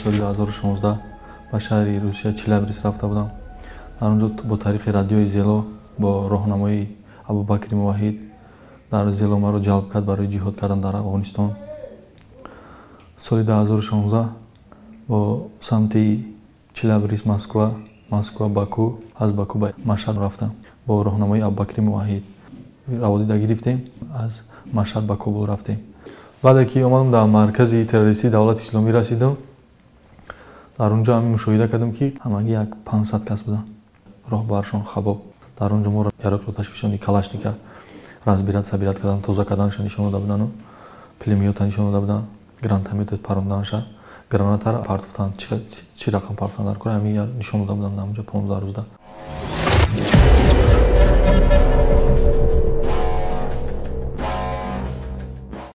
соли 2016 ба шаҳри Русия Челябинск рафта будам. Дар онҷо бо тариқи радиои Зело бо роҳнамоии Абубакри Муваҳид дар Зело маро ҷалб кард барои ҷиҳод кардан дар Афғонистон. Соли 2016 бо самти Челябинск Москва Баку, аз Баку ба Машҳад рафтам бо роҳнамоии Абубакри Муваҳид. Раводида гирифтем, аз Машҳад ба Кобул рафтем. баъде ки омадам дар маркази террористии Давлати Исломӣ расидам, дар онҷо ҳамин мушоҳида кардам, ки ҳамагӣ як 500 кас буданд. Роҳбаршон Хабоб дар онҷо моро яроқро ташвишони калашника разбират кардан, тоза карданашон нишон дода буданду пулемёта нишон дода буданд, гранатомет паронданашон, гранатаро партофтанд, чӣ рақам партофтанд дар кори ҳамин нишон дода буданд дар онҷо 15 рӯзда.